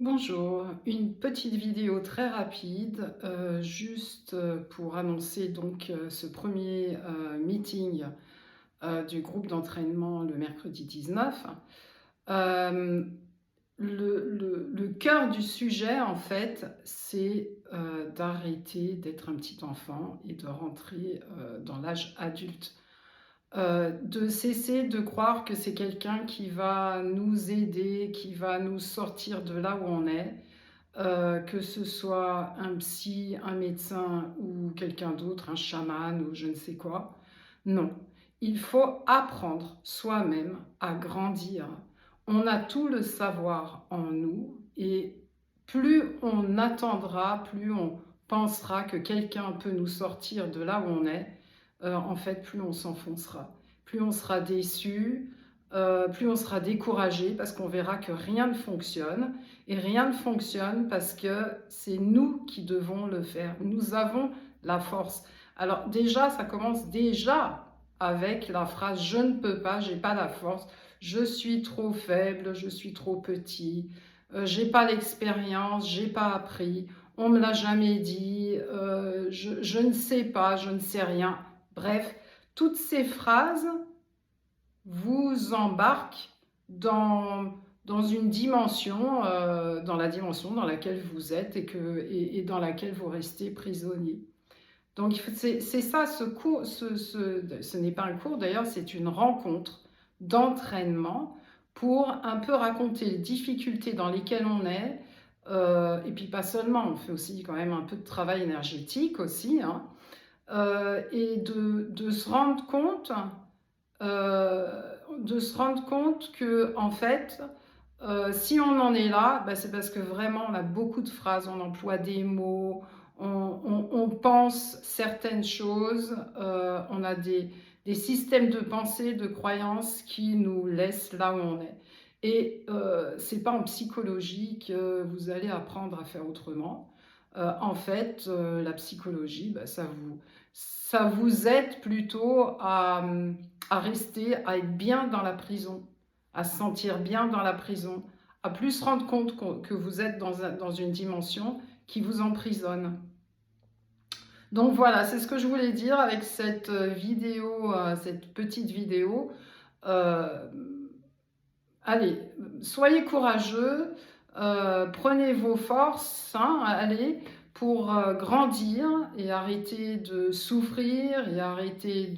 Bonjour, une petite vidéo très rapide, juste pour annoncer ce premier meeting du groupe d'entraînement le mercredi 19. Euh, le cœur du sujet, en fait, c'est d'arrêter d'être un petit enfant et de rentrer dans l'âge adulte. De cesser de croire que c'est quelqu'un qui va nous aider, qui va nous sortir de là où on est, que ce soit un psy, un médecin ou quelqu'un d'autre, un chaman ou je ne sais quoi. Non, il faut apprendre soi-même à grandir. On a tout le savoir en nous et plus on attendra, plus on pensera que quelqu'un peut nous sortir de là où on est, en fait, plus on s'enfoncera. Plus on sera déçu, plus on sera découragé parce qu'on verra que rien ne fonctionne. Et rien ne fonctionne parce que c'est nous qui devons le faire. Nous avons la force. Alors déjà, ça commence déjà avec la phrase « je ne peux pas, j'ai pas la force, je suis trop faible, je suis trop petit, j'ai pas l'expérience, j'ai pas appris, on me l'a jamais dit, je ne sais pas, je ne sais rien ». Bref, toutes ces phrases vous embarquent dans une dimension, dans la dimension dans laquelle vous êtes et dans laquelle vous restez prisonnier. Donc c'est ça, ce cours, ce n'est pas un cours d'ailleurs, c'est une rencontre d'entraînement pour un peu raconter les difficultés dans lesquelles on est, et puis pas seulement, on fait aussi quand même un peu de travail énergétique aussi, hein, et de se rendre compte, euh, que en fait, si on en est là, bah, c'est parce que vraiment on a beaucoup de phrases, on emploie des mots, on pense certaines choses, on a des systèmes de pensée, de croyances qui nous laissent là où on est. Et c'est pas en psychologie que vous allez apprendre à faire autrement. En fait, la psychologie, bah, ça vous aide plutôt à rester, à être bien dans la prison, à se sentir bien dans la prison, à plus se rendre compte que vous êtes dans une dimension qui vous emprisonne. Donc voilà, c'est ce que je voulais dire avec cette vidéo, cette petite vidéo. Euh, Allez, soyez courageux, prenez vos forces, hein, allez, pour grandir et arrêter de souffrir et arrêter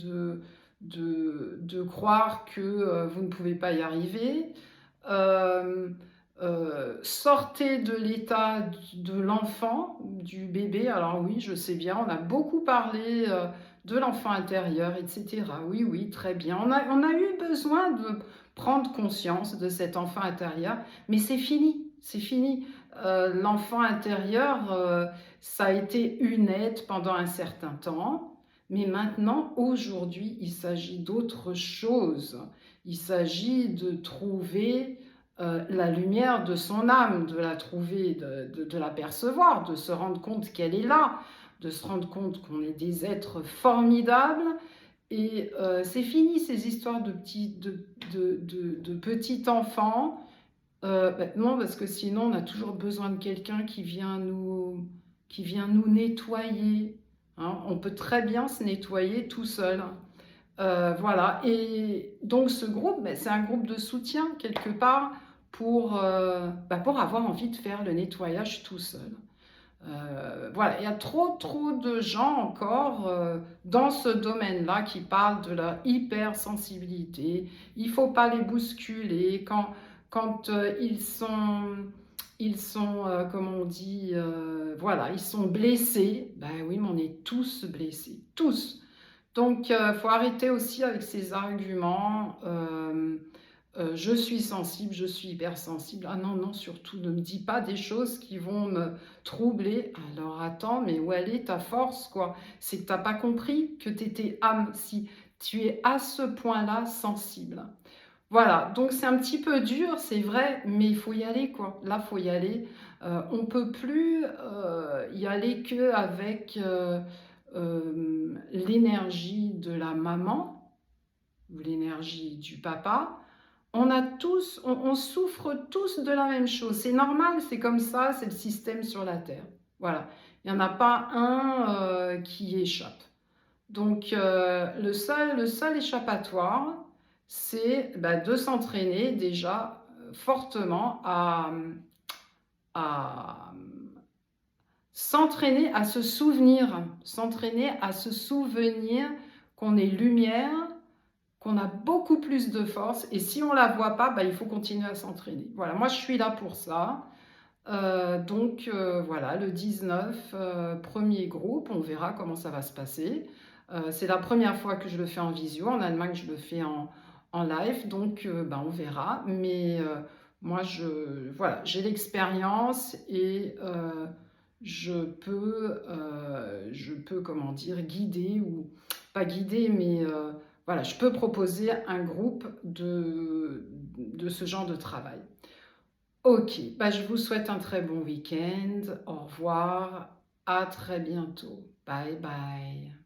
de croire que vous ne pouvez pas y arriver. Euh, Sortez de l'état de l'enfant, du bébé. Alors oui, je sais bien, on a beaucoup parlé de l'enfant intérieur, etc. Oui, oui, très bien. On a eu besoin de prendre conscience de cet enfant intérieur, mais c'est fini, c'est fini. L'enfant intérieur, ça a été une aide pendant un certain temps, mais maintenant, aujourd'hui, il s'agit d'autre chose. Il s'agit de trouver la lumière de son âme, de la trouver, de la percevoir, de se rendre compte qu'elle est là, de se rendre compte qu'on est des êtres formidables. Et c'est fini ces histoires de petits enfants. Non, parce que sinon on a toujours besoin de quelqu'un qui vient nous nettoyer, hein. On peut très bien se nettoyer tout seul. Voilà, et donc ce groupe, ben, c'est un groupe de soutien quelque part pour avoir envie de faire le nettoyage tout seul. Voilà, il y a trop de gens encore dans ce domaine-là qui parlent de la hypersensibilité. Il ne faut pas les bousculer quand ils sont comme on dit, voilà, ils sont blessés. Ben oui, mais on est tous blessés, tous. Donc, il faut arrêter aussi avec ces arguments. Je suis sensible, je suis hypersensible. Ah non, non, surtout, ne me dis pas des choses qui vont me troubler. Alors attends, mais où elle est ta force, quoi? C'est que tu n'as pas compris que tu étais âme, si tu es à ce point-là sensible. Voilà, donc c'est un petit peu dur, c'est vrai, mais il faut y aller, quoi. Là, il faut y aller. On ne peut plus y aller qu'avec l'énergie de la maman ou l'énergie du papa. on souffre tous de la même chose. C'est normal, c'est comme ça, c'est le système sur la Terre. Voilà. Il n'y en a pas un qui échappe. Donc, le seul échappatoire, c'est de s'entraîner déjà fortement à s'entraîner à se souvenir qu'on est lumière, qu'on a beaucoup plus de force, et si on ne la voit pas, il faut continuer à s'entraîner. Voilà, moi je suis là pour ça. Donc voilà, le 19, premier groupe, on verra comment ça va se passer. C'est la première fois que je le fais en visio. En Allemagne, je le fais en live, donc on verra. Mais moi, voilà, j'ai l'expérience et comment dire, guider ou pas guider, mais voilà, je peux proposer un groupe de ce genre de travail. Ok, je vous souhaite un très bon week-end. Au revoir, à très bientôt. Bye bye.